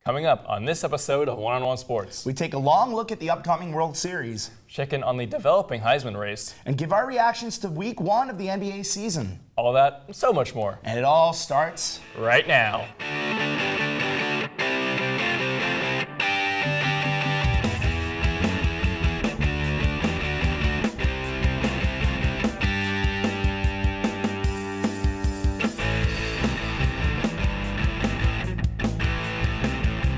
Coming up on this episode of One-on-One Sports, we take a long look at the upcoming World Series, check in on the developing Heisman Race, and give our reactions to Week 1 of the NBA season. All that and so much more. And it all starts right now.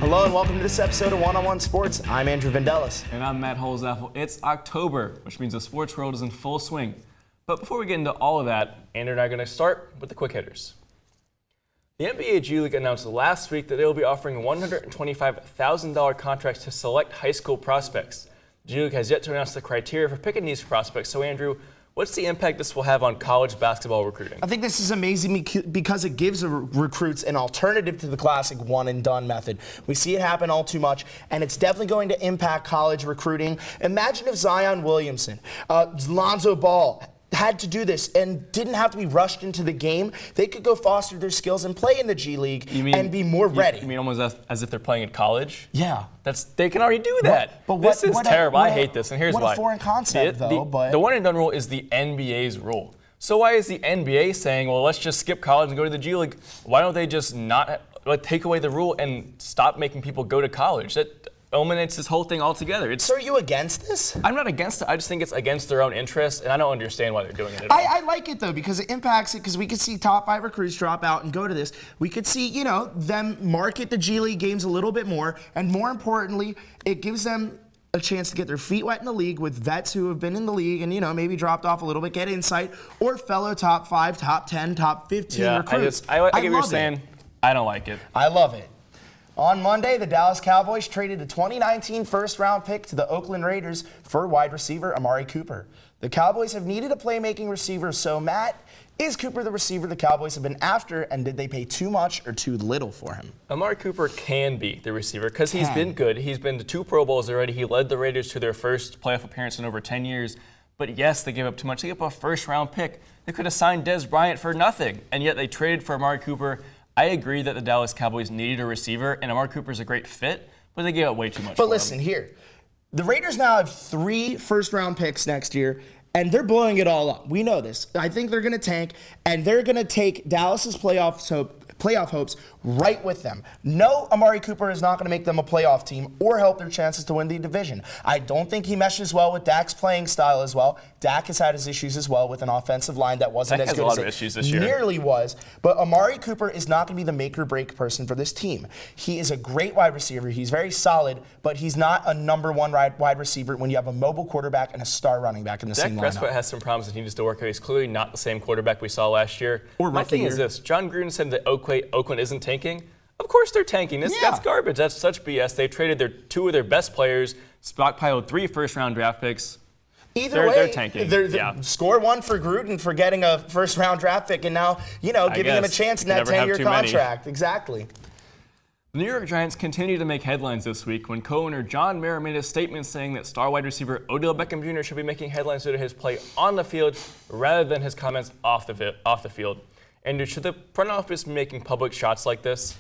Hello and welcome to this episode of One-on-One Sports. I'm Andrew Vandellis. And I'm Matt Holzappel. It's October, which means the sports world is in full swing. But before we get into all of that, Andrew and I are going to start with the quick hitters. The NBA G League announced last week that they will be offering $125,000 contracts to select high school prospects. The G League has yet to announce the criteria for picking these prospects. So Andrew, what's the impact this will have on college basketball recruiting? I think this is amazing because it gives recruits an alternative to the classic one-and-done method. We see it happen all too much, and it's definitely going to impact college recruiting. Imagine if Zion Williamson, Lonzo Ball, had to do this and didn't have to be rushed into the game. They could go foster their skills and play in the G League and be more ready. You mean almost as if they're playing at college? Yeah. They can already do that. This is terrible. I hate this, and here's why. What a foreign concept, The one-and-done rule is the NBA's rule. So why is the NBA saying, well, let's just skip college and go to the G League? Why don't they just not take away the rule and stop making people go to college? That eliminates this whole thing altogether. So are you against this? I'm not against it. I just think it's against their own interests, and I don't understand why they're doing it at all. I like it, though, because it impacts it, because we could see top 5 recruits drop out and go to this. We could see, them market the G League games a little bit more, and more importantly, it gives them a chance to get their feet wet in the league with vets who have been in the league and, maybe dropped off a little bit, get insight, or fellow top 5, top 10, top 15 recruits. I get what you're saying. I don't like it. I love it. On Monday, the Dallas Cowboys traded a 2019 first-round pick to the Oakland Raiders for wide receiver Amari Cooper. The Cowboys have needed a playmaking receiver, so Matt, is Cooper the receiver the Cowboys have been after, and did they pay too much or too little for him? Amari Cooper can be the receiver because he's been good. He's been to 2 Pro Bowls already. He led the Raiders to their first playoff appearance in over 10 years. But yes, they gave up too much. They gave up a first-round pick. They could have signed Dez Bryant for nothing, and yet they traded for Amari Cooper. I agree that the Dallas Cowboys needed a receiver, and Amari Cooper's a great fit, but they gave up way too much for him. But listen, here, the Raiders now have 3 first-round picks next year, and they're blowing it all up. We know this. I think they're going to tank, and they're going to take Dallas's playoff hopes right with them. No, Amari Cooper is not going to make them a playoff team or help their chances to win the division. I don't think he meshes well with Dak's playing style as well. Dak has had his issues as well with an offensive line that wasn't as good as it nearly was. But Amari Cooper is not going to be the make or break person for this team. He is a great wide receiver. He's very solid, but he's not a number 1 wide receiver when you have a mobile quarterback and a star running back in the same lineup. Dak Prescott has some problems that he needs to work out. He's clearly not the same quarterback we saw last year. My thing is this. John Gruden said that Oakland isn't tanking. Of course they're tanking. That's garbage. That's such BS. They traded 2 of their best players, stockpiled 3 first-round draft picks. Either way, they're tanking. Score 1 for Gruden for getting a first-round draft pick and now, giving him a chance in that 10-year contract. Exactly. The New York Giants continue to make headlines this week when co-owner John Mara made a statement saying that star wide receiver Odell Beckham Jr. should be making headlines due to his play on the field rather than his comments off the field. And should the front office be making public shots like this?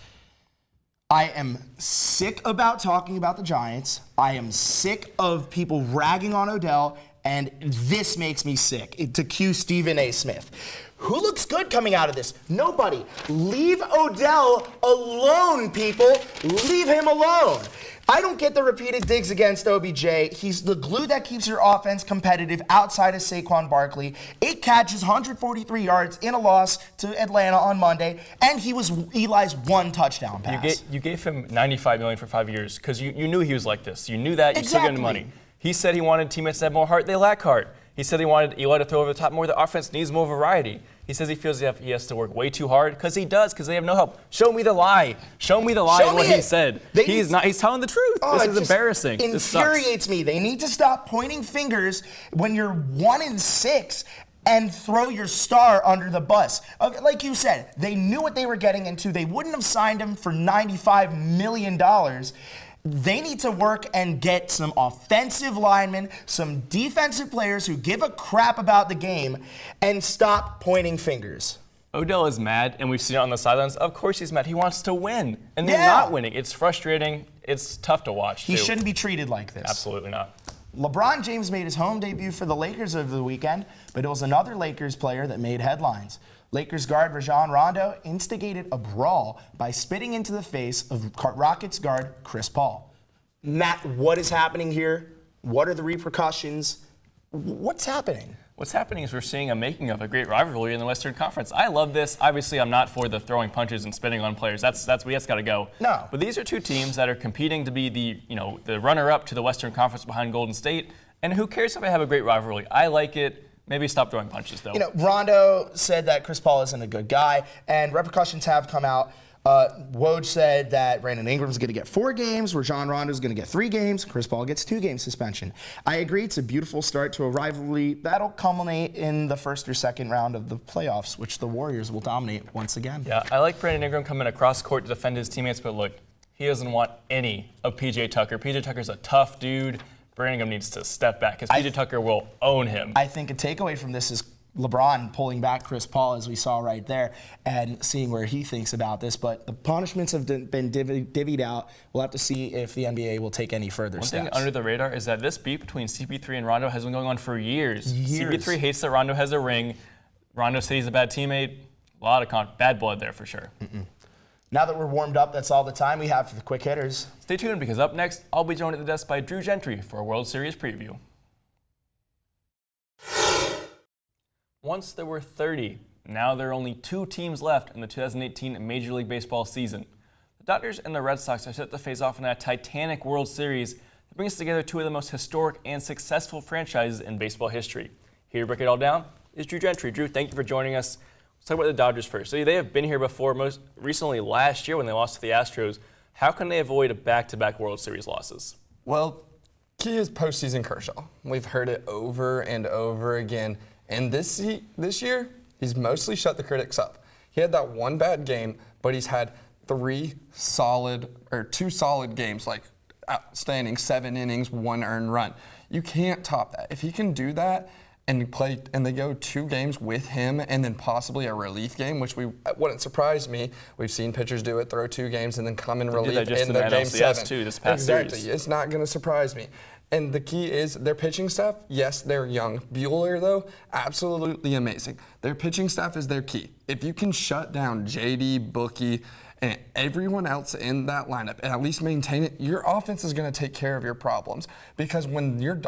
I am sick about talking about the Giants. I am sick of people ragging on Odell, and this makes me sick. To cue Stephen A. Smith. Who looks good coming out of this? Nobody. Leave Odell alone, people. Leave him alone. I don't get the repeated digs against OBJ. He's the glue that keeps your offense competitive outside of Saquon Barkley. 8 catches, 143 yards in a loss to Atlanta on Monday, and he was Eli's 1 touchdown pass. You gave him $95 million for 5 years because you knew he was like this. You knew that. You still gave him money. He said he wanted teammates to have more heart. They lack heart. He said he wanted Eli to throw over the top more. The offense needs more variety. He says he feels he has to work way too hard because he does, because they have no help. Show me the lie. Show me the lie of what he said. He's telling the truth. This is embarrassing. It infuriates me. They need to stop pointing fingers when you're 1-6 and throw your star under the bus. Like you said, they knew what they were getting into. They wouldn't have signed him for $95 million. They need to work and get some offensive linemen, some defensive players who give a crap about the game, and stop pointing fingers. Odell is mad, and we've seen it on the sidelines. Of course he's mad. He wants to win, and they're Yeah. not winning. It's frustrating. It's tough to watch, He too. shouldn't be treated like this. Absolutely not. LeBron James made his home debut for the Lakers over the weekend, but it was another Lakers player that made headlines. Lakers guard Rajon Rondo instigated a brawl by spitting into the face of Rockets guard Chris Paul. Matt, what is happening here? What are the repercussions? What's happening? What's happening is we're seeing a making of a great rivalry in the Western Conference. I love this. Obviously, I'm not for the throwing punches and spitting on players. That's got to go. No. But these are two teams that are competing to be the runner-up to the Western Conference behind Golden State. And who cares if I have a great rivalry? I like it. Maybe stop throwing punches, though. Rondo said that Chris Paul isn't a good guy, and repercussions have come out. Woj said that Brandon Ingram's going to get 4 games, Rajon Rondo's going to get 3 games, Chris Paul gets 2 game suspension. I agree, it's a beautiful start to a rivalry that'll culminate in the first or second round of the playoffs, which the Warriors will dominate once again. Yeah, I like Brandon Ingram coming across court to defend his teammates, but look, he doesn't want any of P.J. Tucker. P.J. Tucker's a tough dude. Brandon Ingram needs to step back because P.J. Tucker will own him. I think a takeaway from this is LeBron pulling back Chris Paul, as we saw right there, and seeing where he thinks about this. But the punishments have been divvied out. We'll have to see if the NBA will take any further steps. One thing under the radar is that this beef between CP3 and Rondo has been going on for years. CP3 hates that Rondo has a ring. Rondo said he's a bad teammate. A lot of bad blood there for sure. Now that we're warmed up, that's all the time we have for the quick hitters. Stay tuned because up next, I'll be joined at the desk by Drew Gentry for a World Series preview. Once there were 30, now there are only 2 teams left in the 2018 Major League Baseball season. The Dodgers and the Red Sox are set to face off in a titanic World Series that brings together 2 of the most historic and successful franchises in baseball history. Here to break it all down is Drew Gentry. Drew, thank you for joining us. Let's talk about the Dodgers first. So they have been here before, most recently last year when they lost to the Astros. How can they avoid back-to-back World Series losses? Well, key is postseason Kershaw. We've heard it over and over again. And this year, he's mostly shut the critics up. He had that one bad game, but he's had 2 solid games, like outstanding 7 innings, 1 earned run. You can't top that. If he can do that and they go 2 games with him and then possibly a relief game, which wouldn't surprise me. We've seen pitchers do it, throw 2 games and then come in relief in their game 7. Too, this past exactly. series. It's not going to surprise me. And the key is their pitching staff. Yes, they're young. Buehler, though, absolutely amazing. Their pitching staff is their key. If you can shut down JD, Bookie, and everyone else in that lineup and at least maintain it, your offense is going to take care of your problems. Because when you're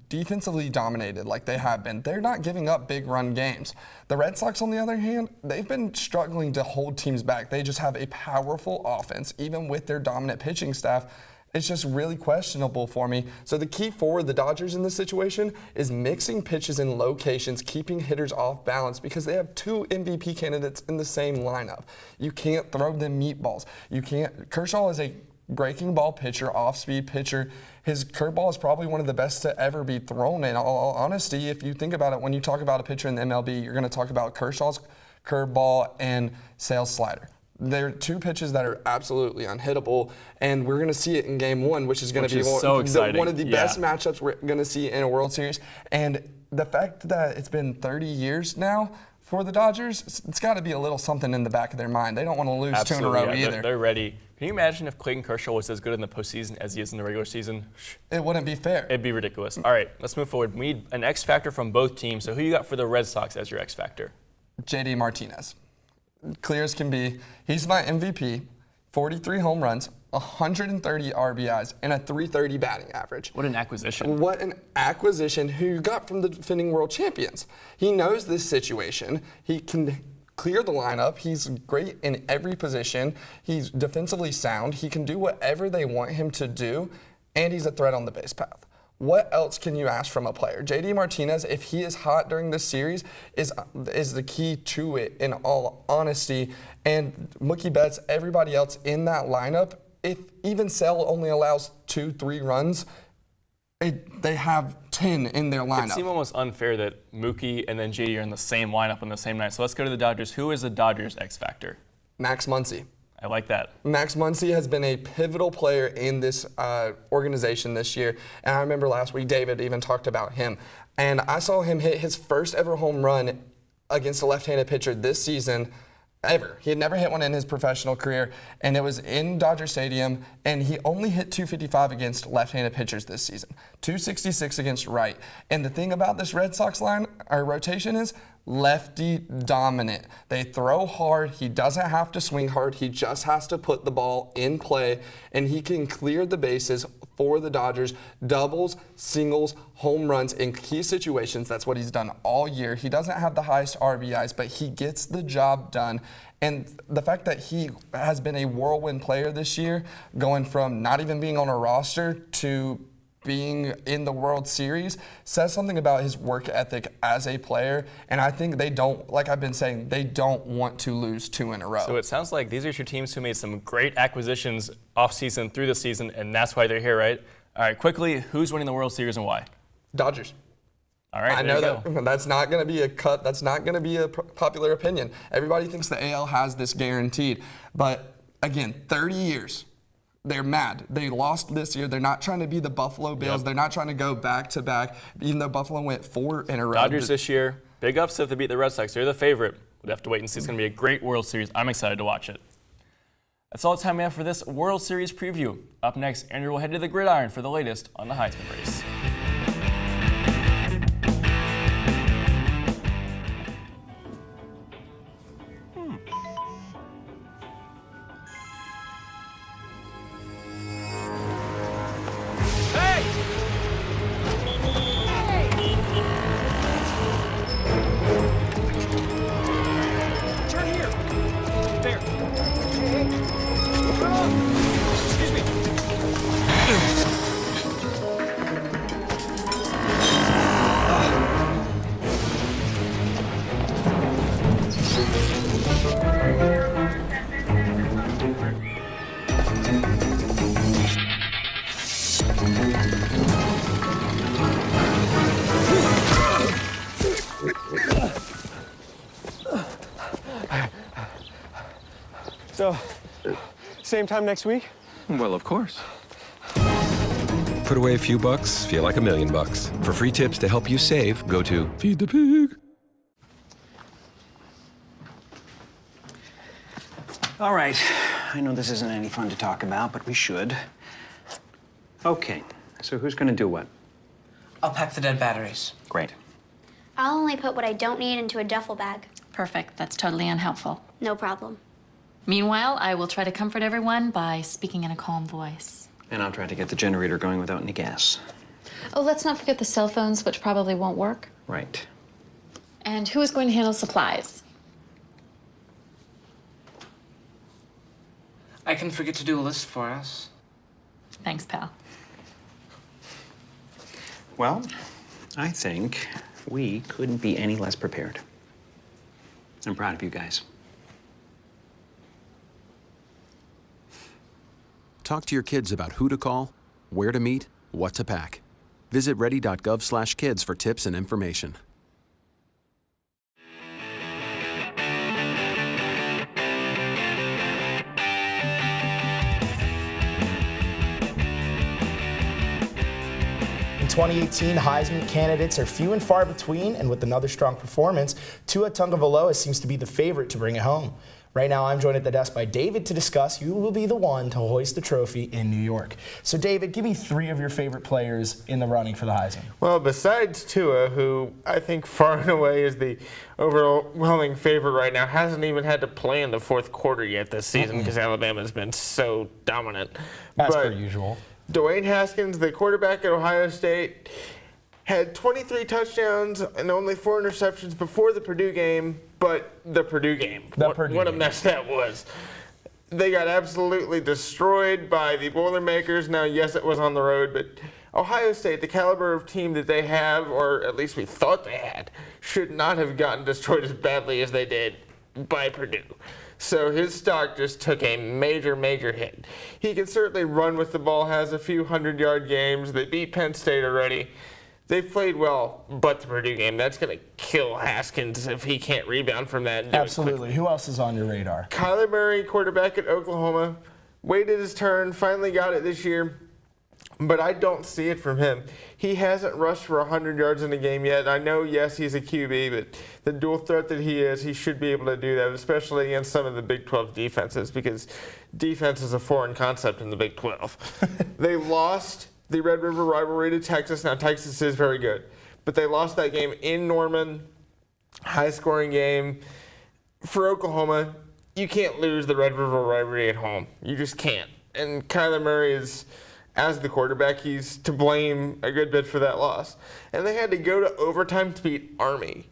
defensively dominated like they have been, they're not giving up big run games. The Red Sox, on the other hand, they've been struggling to hold teams back. They just have a powerful offense, even with their dominant pitching staff. It's just really questionable for me. So the key for the Dodgers in this situation is mixing pitches in locations, keeping hitters off balance because they have 2 MVP candidates in the same lineup. You can't throw them meatballs. You can't. Kershaw is a breaking ball pitcher, off-speed pitcher. His curveball is probably one of the best to ever be thrown. In all honesty, if you think about it, when you talk about a pitcher in the MLB, you're going to talk about Kershaw's curveball and Sale's slider. They're 2 pitches that are absolutely unhittable, and we're going to see it in Game 1, which is going to be one of the best matchups we're going to see in a World Series. And the fact that it's been 30 years now for the Dodgers, it's got to be a little something in the back of their mind. They don't want to lose 2 in a row either. They're ready. Can you imagine if Clayton Kershaw was as good in the postseason as he is in the regular season? It wouldn't be fair. It'd be ridiculous. All right, let's move forward. We need an X factor from both teams. So who you got for the Red Sox as your X factor? JD Martinez. Clear as can be. He's my MVP. 43 home runs, 130 RBIs, and a .330 batting average. What an acquisition. What an acquisition who you got from the defending world champions. He knows this situation. He can clear the lineup. He's great in every position. He's defensively sound. He can do whatever they want him to do, and he's a threat on the base path. What else can you ask from a player? JD Martinez, if he is hot during this series, is the key to it, in all honesty. And Mookie Betts, everybody else in that lineup, if even Sale only allows 2-3 runs, they have 10 in their lineup. It seems almost unfair that Mookie and then JD are in the same lineup on the same night. So let's go to the Dodgers. Who is the Dodgers X factor? Max Muncy. I like that. Max Muncy has been a pivotal player in this organization this year. And I remember last week David even talked about him. And I saw him hit his first ever home run against a left-handed pitcher this season ever. He had never hit one in his professional career, and it was in Dodger Stadium, and he only hit 255 against left-handed pitchers this season, 266 against right. And the thing about this Red Sox rotation is lefty dominant. They throw hard. He doesn't have to swing hard. He just has to put the ball in play, and he can clear the bases for the Dodgers, doubles, singles, home runs in key situations. That's what he's done all year. He doesn't have the highest RBIs, but he gets the job done. And the fact that he has been a whirlwind player this year, going from not even being on a roster to being in the World Series, says something about his work ethic as a player. And I think they don't, like I've been saying, they don't want to lose 2 in a row. So it sounds like these are your teams who made some great acquisitions off-season through the season, and that's why they're here, right? All right, quickly, who's winning the World Series and why? Dodgers. All right, I know that that's not going to be a cut. That's not going to be a popular opinion. Everybody thinks the AL has this guaranteed. But again, 30 years. They're mad. They lost this year. They're not trying to be the Buffalo Bills. Yep. They're not trying to go back to back, even though Buffalo went 4 in a row. Dodgers this year, big upset if they beat the Red Sox. They're the favorite. We'd have to wait and see. It's going to be a great World Series. I'm excited to watch it. That's all the time we have for this World Series preview. Up next, Andrew will head to the gridiron for the latest on the Heisman Race. So, same time next week? Well, of course. Put away a few bucks, feel like $1 million. For free tips to help you save, go to Feed the Pig. All right. I know this isn't any fun to talk about, but we should. Okay, so who's gonna do what? I'll pack the dead batteries. Great. I'll only put what I don't need into a duffel bag. Perfect. That's totally unhelpful. No problem. Meanwhile, I will try to comfort everyone by speaking in a calm voice. And I'll try to get the generator going without any gas. Oh, let's not forget the cell phones, which probably won't work. Right. And who is going to handle supplies? I can forget to do a list for us. Thanks, pal. Well, I think we couldn't be any less prepared. I'm proud of you guys. Talk to your kids about who to call, where to meet, what to pack. Visit ready.gov/kids for tips and information. In 2018, Heisman candidates are few and far between, and with another strong performance, Tua Tagovailoa seems to be the favorite to bring it home. Right now, I'm joined at the desk by David to discuss who will be the one to hoist the trophy in New York. So, David, give me 3 of your favorite players in the running for the Heisman. Well, besides Tua, who I think far and away is the overwhelming favorite right now, hasn't even had to play in the fourth quarter yet this season because Alabama's been so dominant. As per usual. Dwayne Haskins, the quarterback at Ohio State, had 23 touchdowns and only 4 interceptions before the Purdue game, but the Purdue game. What a mess that was. They got absolutely destroyed by the Boilermakers. Now, yes, it was on the road, but Ohio State, the caliber of team that they have, or at least we thought they had, should not have gotten destroyed as badly as they did by Purdue. So his stock just took a major, major hit. He can certainly run with the ball, has a few 100-yard games. They beat Penn State already. They've played well, but the Purdue game, that's going to kill Haskins if he can't rebound from that. And do Absolutely. Who else is on your radar? Kyler Murray, quarterback at Oklahoma, waited his turn, finally got it this year. but I don't see it from him. He hasn't rushed for 100 yards in a game yet. I know, yes, he's a QB, but the dual threat that he is, he should be able to do that, especially against some of the Big 12 defenses, because defense is a foreign concept in the Big 12. They lost the Red River rivalry to Texas. Now, Texas is very good, but they lost that game in Norman, high-scoring game. For Oklahoma, you can't lose the Red River rivalry at home. You just can't. And Kyler Murray is, as the quarterback, he's to blame a good bit for that loss. And they had to go to overtime to beat Army.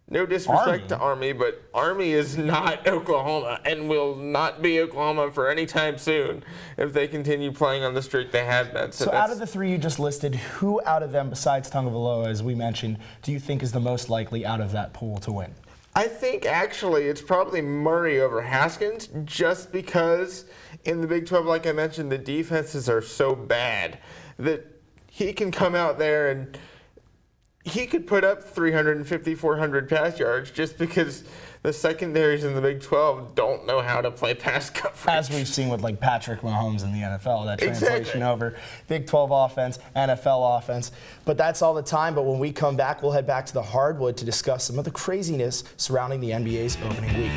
No disrespect to Army, but Army is not Oklahoma and will not be Oklahoma for any time soon if they continue playing on the streak they have been. So out of the three you just listed, who out of them, besides Tagovailoa, as we mentioned, do you think is the most likely out of that pool to win? I think actually it's probably Murray over Haskins, just because in the Big 12, like I mentioned, the defenses are so bad that he can come out there and he could put up 350, 400 pass yards just because the secondaries in the Big 12 don't know how to play pass coverage. As we've seen with like Patrick Mahomes in the NFL, that translation over Big 12 offense, NFL offense. But that's all the time. But when we come back, we'll head back to the hardwood to discuss some of the craziness surrounding the NBA's opening week.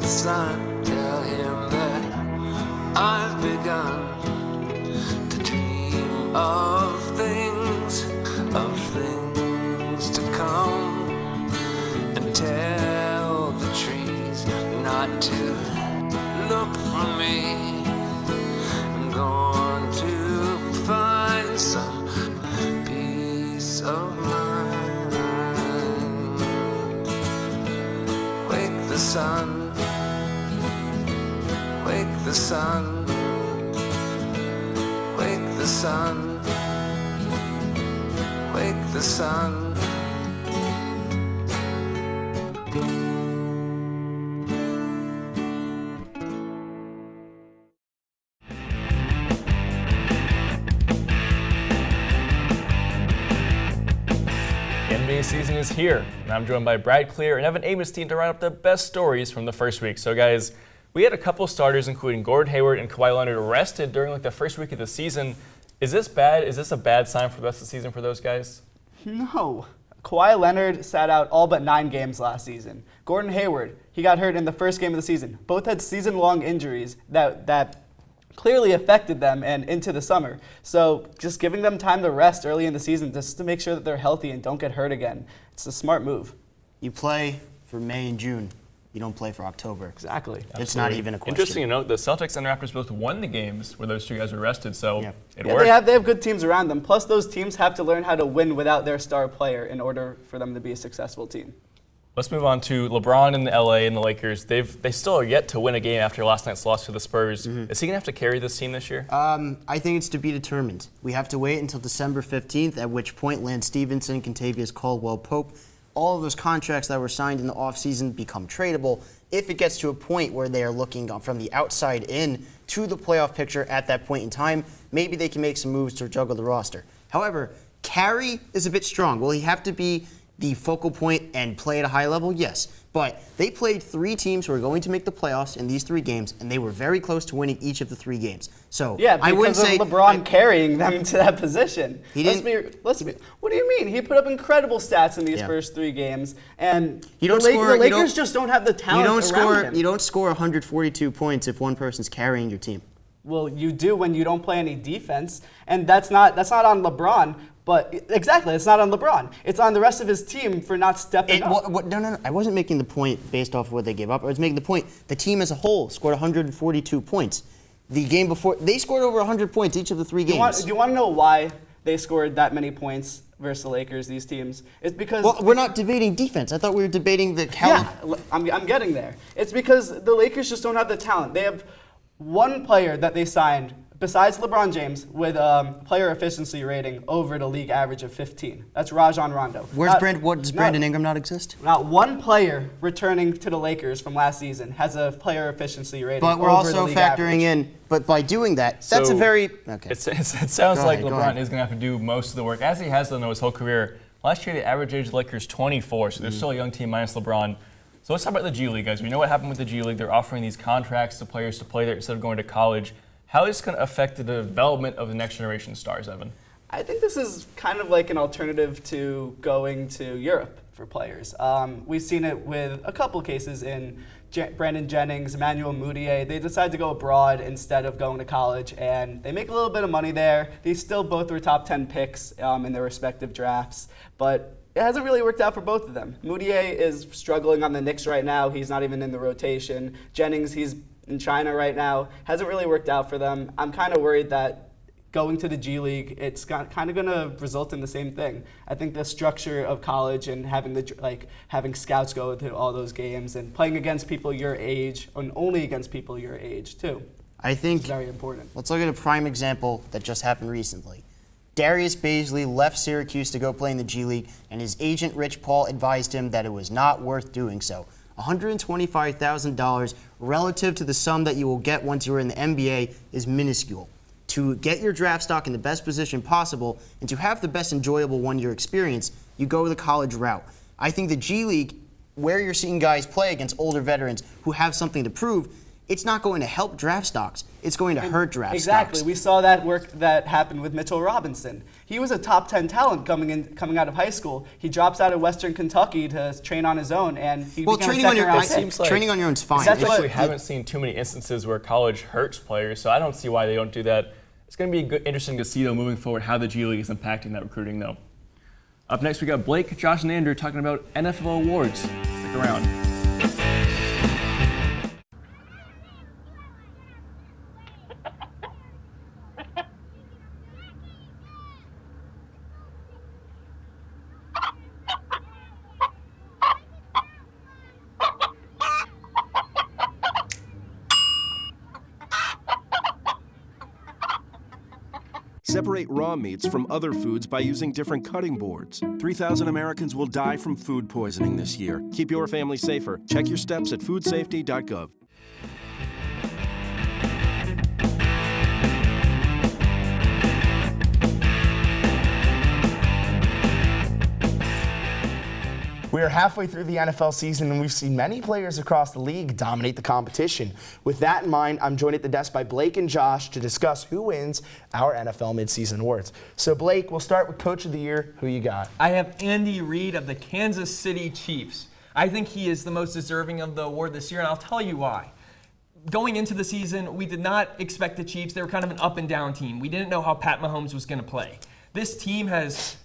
Son, tell him that I've begun to dream of things to come, and tell the trees not to look for me. I'm going to find some peace of mind. Wake the sun. Wake the sun, wake the sun, wake the sun. The NBA season is here, and I'm joined by Brad Clear and Evan Amistine to round up the best stories from the first week. So guys, we had a couple starters, including Gordon Hayward and Kawhi Leonard, arrested during the first week of the season. Is this bad? Is this a bad sign for the rest of the season for those guys? No. Kawhi Leonard sat out all but 9 games last season. Gordon Hayward, he got hurt in the first game of the season. Both had season-long injuries that clearly affected them and into the summer. So just giving them time to rest early in the season just to make sure that they're healthy and don't get hurt again. It's a smart move. You play for May and June. You don't play for October. Exactly. It's not even a question. Interesting to note, the Celtics and Raptors both won the games where those two guys were rested, so it worked. They have good teams around them. Plus, those teams have to learn how to win without their star player in order for them to be a successful team. Let's move on to LeBron and the LA and the Lakers. They still are yet to win a game after last night's loss to the Spurs. Is he going to have to carry this team this year? I think it's to be determined. We have to wait until December 15th, at which point Lance Stevenson, Kentavious Caldwell-Pope, all of those contracts that were signed in the offseason become tradable. If it gets to a point where they are looking from the outside in to the playoff picture at that point in time, maybe they can make some moves to juggle the roster. However, carry is a bit strong. Will he have to be the focal point and play at a high level? Yes. But they played 3 teams who are going to make the playoffs in these 3 games, and they were very close to winning each of the 3 games. So I wouldn't say LeBron carrying them to that position. He didn't. What do you mean? He put up incredible stats in these first 3 games, and the Lakers just don't have the talent around him. You don't score 142 points if one person's carrying your team. Well, you do when you don't play any defense, and that's not on LeBron. But exactly, it's not on LeBron. It's on the rest of his team for not stepping up. No. I wasn't making the point based off of what they gave up. I was making the point the team as a whole scored 142 points. The game before, they scored over 100 points each of the 3 games. Do you want to know why they scored that many points versus the Lakers, these teams? It's because... Well, we're not debating defense. I thought we were debating the talent. Yeah, I'm getting there. It's because the Lakers just don't have the talent. They have one player that they signed besides LeBron James, with player efficiency rating over the league average of 15. That's Rajon Rondo. Does Brandon Ingram not exist? Not one player returning to the Lakers from last season has a player efficiency rating But we're over also the league factoring average. but by doing that, that's So, a very... Okay. It sounds Go like ahead, go LeBron ahead. is going to have to do most of the work, as he has done his whole career. Last year, the average age of the Lakers 24, so they're still a young team minus LeBron. So let's talk about the G League, guys. We know what happened with the G League. They're offering these contracts to players to play there instead of going to college. How is this going to affect the development of the next generation stars, Evan? I think this is kind of like an alternative to going to Europe for players. We've seen it with a couple cases in Brandon Jennings, Emmanuel Mudiay. They decide to go abroad instead of going to college, and they make a little bit of money there. They still both were top 10 picks in their respective drafts, but it hasn't really worked out for both of them. Mudiay is struggling on the Knicks right now. He's not even in the rotation. Jennings, he's in China right now. Hasn't really worked out for them. I'm kind of worried that going to the G League, it's kind of going to result in the same thing. I think the structure of college and having scouts go to all those games and playing against people your age and only against people your age too. I think it's very important. Let's look at a prime example that just happened recently. Darius Baisley left Syracuse to go play in the G League, and his agent Rich Paul advised him that it was not worth doing so. $125,000 relative to the sum that you will get once you're in the NBA is minuscule. To get your draft stock in the best position possible and to have the best enjoyable one-year experience, you go the college route. I think the G League, where you're seeing guys play against older veterans who have something to prove, it's not going to help draft stocks. It's going to hurt draft stocks. Exactly. We saw that work that happened with Mitchell Robinson. He was a top 10 talent coming out of high school. He drops out of Western Kentucky to train on his own, and he became a second-round pick. Training on your own is fine. We haven't seen too many instances where college hurts players, so I don't see why they don't do that. It's going to be interesting to see, though, moving forward, how the G League is impacting that recruiting, though. Up next, we got Blake, Josh, and Andrew talking about NFL awards. Stick around. Separate raw meats from other foods by using different cutting boards. 3,000 Americans will die from food poisoning this year. Keep your family safer. Check your steps at foodsafety.gov. We are halfway through the NFL season, and we've seen many players across the league dominate the competition. With that in mind, I'm joined at the desk by Blake and Josh to discuss who wins our NFL midseason awards. So, Blake, we'll start with Coach of the Year. Who you got? I have Andy Reid of the Kansas City Chiefs. I think he is the most deserving of the award this year, and I'll tell you why. Going into the season, we did not expect the Chiefs. They were kind of an up-and-down team. We didn't know how Pat Mahomes was going to play. This team has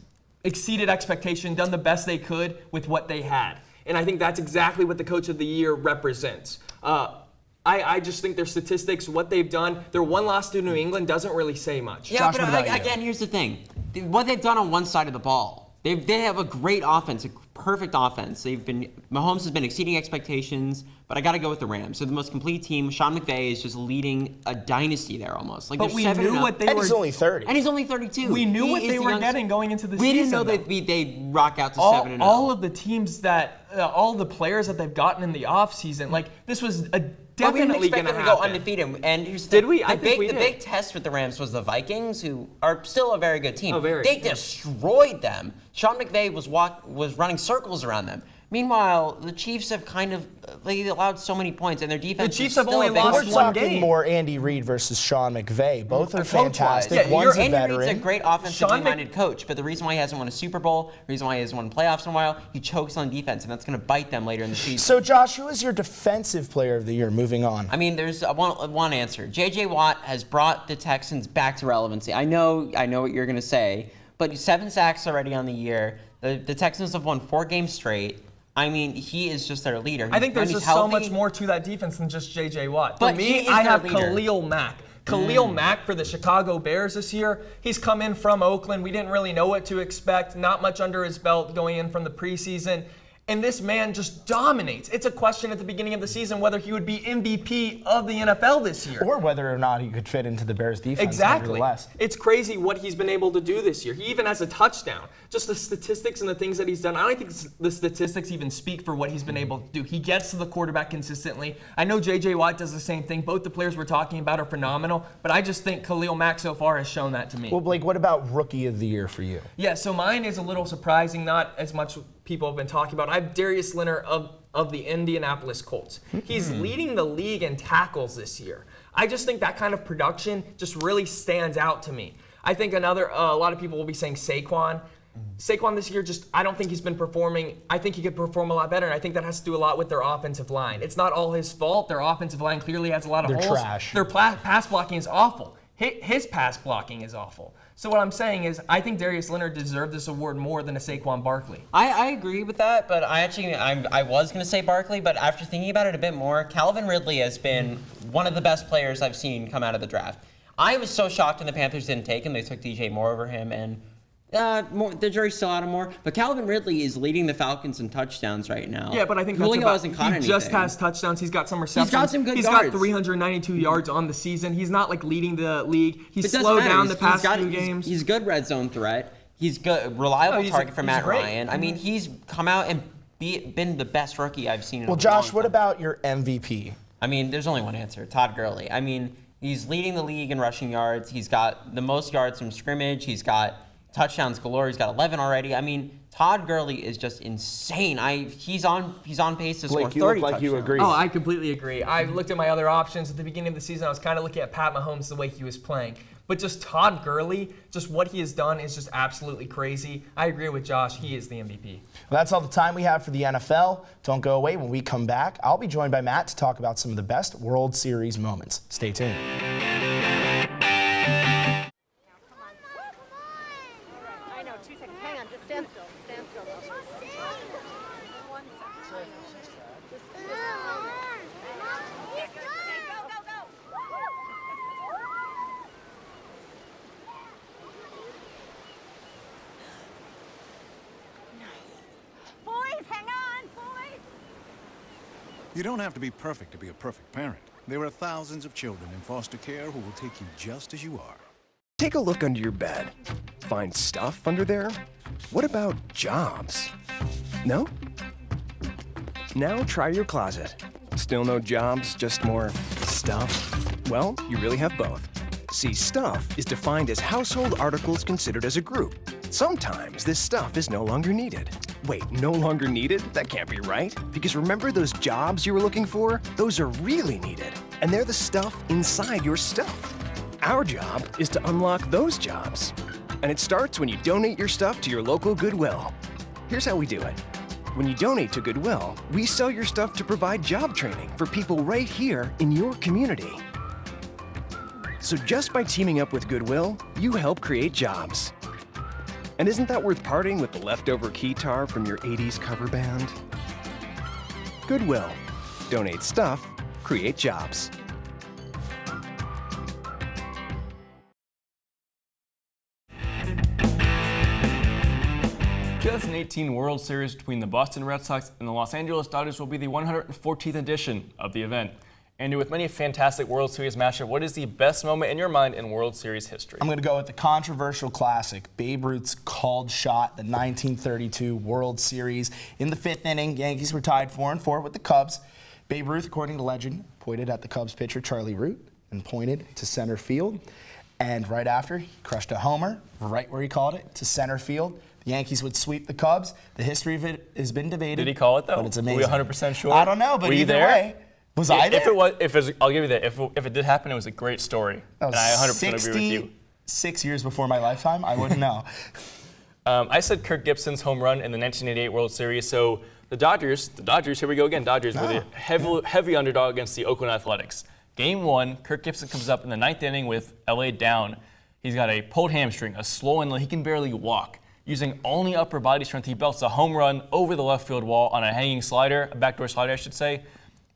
exceeded expectation, done the best they could with what they had. And I think that's exactly what the Coach of the Year represents. I just think their statistics, what they've done, their one loss to New England doesn't really say much. Yeah, Josh, but again, here's the thing. What they've done on one side of the ball, they have a great offense, a perfect offense. Mahomes has been exceeding expectations, but I got to go with the Rams. They're the most complete team. Sean McVay is just leading a dynasty there almost. But we knew what they were. And he's only 30. And he's only 32. We knew what they were getting going into the season. We didn't know that they'd rock out to 7-0. All of the teams all the players that they've gotten in the offseason, this was definitely going to happen. Go undefeated. And here's did we? The big test with the Rams was the Vikings, who are still a very good team. They destroyed them. Sean McVay was running circles around them. Meanwhile, the Chiefs have they allowed so many points, and their defense. The Chiefs have only lost one game. More Andy Reid versus Sean McVay. Both are fantastic. Yeah, One's a veteran. Andy Reid's a great offensively-minded coach, but the reason why he hasn't won a Super Bowl, the reason why he hasn't won playoffs in a while, he chokes on defense, and that's going to bite them later in the season. So, Josh, who is your defensive player of the year? Moving on. I mean, there's one answer. J.J. Watt has brought the Texans back to relevancy. I know what you're going to say, but 7 sacks already on the year. The Texans have won 4 games straight. I mean, he is just their leader. I think there's just so much more to that defense than just J.J. Watt. For me, I have Khalil Mack. Khalil Mack for the Chicago Bears this year. He's come in from Oakland. We didn't really know what to expect. Not much under his belt going in from the preseason. And this man just dominates. It's a question at the beginning of the season whether he would be MVP of the NFL this year. Or whether or not he could fit into the Bears defense. Exactly. Nevertheless. It's crazy what he's been able to do this year. He even has a touchdown. Just the statistics and the things that he's done. I don't think the statistics even speak for what he's been able to do. He gets to the quarterback consistently. I know J.J. Watt does the same thing. Both the players we're talking about are phenomenal, but I just think Khalil Mack so far has shown that to me. Well, Blake, what about Rookie of the Year for you? Yeah, so mine is a little surprising, not as much people have been talking about. I have Darius Leonard of the Indianapolis Colts. He's leading the league in tackles this year. I just think that kind of production just really stands out to me. I think a lot of people will be saying Saquon. Saquon this year, I don't think he's been performing. I think he could perform a lot better, and I think that has to do a lot with their offensive line. It's not all his fault. Their offensive line clearly has a lot of holes. They're trash. Their pass blocking is awful. His pass blocking is awful. So what I'm saying is, I think Darius Leonard deserved this award more than a Saquon Barkley. I agree with that, but I was going to say Barkley, but after thinking about it a bit more, Calvin Ridley has been one of the best players I've seen come out of the draft. I was so shocked when the Panthers didn't take him. They took DJ Moore over him, and the jury's still out on Moore. But Calvin Ridley is leading the Falcons in touchdowns right now. Yeah, but I think Julio hasn't caught anything. He just has touchdowns. He's got some receptions. He's got some good yards. He's got 392 yards on the season. He's not like leading the league. He's slowed down the past few games. He's good red zone threat. He's good, reliable target for Matt Ryan. I mean, he's come out and been the best rookie I've seen in a long Josh, time. what about your MVP? I mean, there's only one answer, Todd Gurley. I mean, he's leading the league in rushing yards. He's got the most yards from scrimmage. He's got touchdowns galore. He's got 11 already. I mean, Todd Gurley is just insane. He's on pace to score 30 you look like touchdowns. you agree. Oh, I completely agree. I looked at my other options at the beginning of the season. I was kind of looking at Pat Mahomes the way he was playing. But just Todd Gurley, just what he has done is just absolutely crazy. I agree with Josh. He is the MVP. Well, that's all the time we have for the NFL. Don't go away. When we come back, I'll be joined by Matt to talk about some of the best World Series moments. Stay tuned. You don't have to be perfect to be a perfect parent. There are thousands of children in foster care who will take you just as you are. Take a look under your bed. Find stuff under there? What about jobs? No? Now try your closet. Still no jobs, just more stuff? Well, you really have both. See, stuff is defined as household articles considered as a group. Sometimes this stuff is no longer needed. Wait, no longer needed? That can't be right. Because remember those jobs you were looking for? Those are really needed. And they're the stuff inside your stuff. Our job is to unlock those jobs. And it starts when you donate your stuff to your local Goodwill. Here's how we do it. When you donate to Goodwill, we sell your stuff to provide job training for people right here in your community. So just by teaming up with Goodwill, you help create jobs. And isn't that worth parting with the leftover keytar from your 80s cover band? Goodwill. Donate stuff, create jobs. 2018 World Series between the Boston Red Sox and the Los Angeles Dodgers will be the 114th edition of the event. And with many fantastic World Series matchups, what is the best moment in your mind in World Series history? I'm going to go with the controversial classic, Babe Ruth's called shot, the 1932 World Series. In the fifth inning, Yankees were tied 4-4 with the Cubs. Babe Ruth, according to legend, pointed at the Cubs pitcher Charlie Root and pointed to center field. And right after, he crushed a homer, right where he called it, to center field. The Yankees would sweep the Cubs. The history of it has been debated. Did he call it, though? But it's amazing. Are we 100% sure? I don't know, but either way. Was I there? I'll give you that. If it did happen, it was a great story. That was and I 100% agree with you. 6 years before my lifetime, I wouldn't know. I said Kirk Gibson's home run in the 1988 World Series. So the Dodgers, here we go again. Dodgers were the heavy underdog against the Oakland Athletics. Game 1, Kirk Gibson comes up in the 9th inning with LA down. He's got a pulled hamstring, a swollen leg. He can barely walk. Using only upper body strength, he belts a home run over the left field wall on a hanging slider, a backdoor slider, I should say.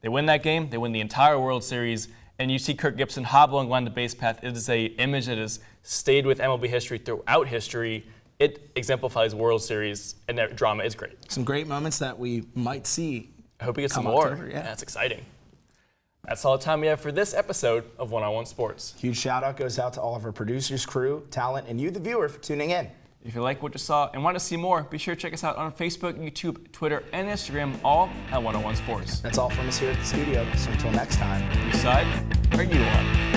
They win that game. They win the entire World Series. And you see Kirk Gibson hobbling along the base path. It is an image that has stayed with MLB history throughout history. it exemplifies World Series and that drama is great. Some great moments that we might see. I hope we get some come more. October, yeah. That's exciting. That's all the time we have for this episode of One-on-One Sports. Huge shout out goes out to all of our producers, crew, talent, and you, the viewer, for tuning in. If you like what you saw and want to see more, be sure to check us out on Facebook, YouTube, Twitter, and Instagram, all at One-on-One Sports. That's all from us here at the studio. So until next time, whose side are you on?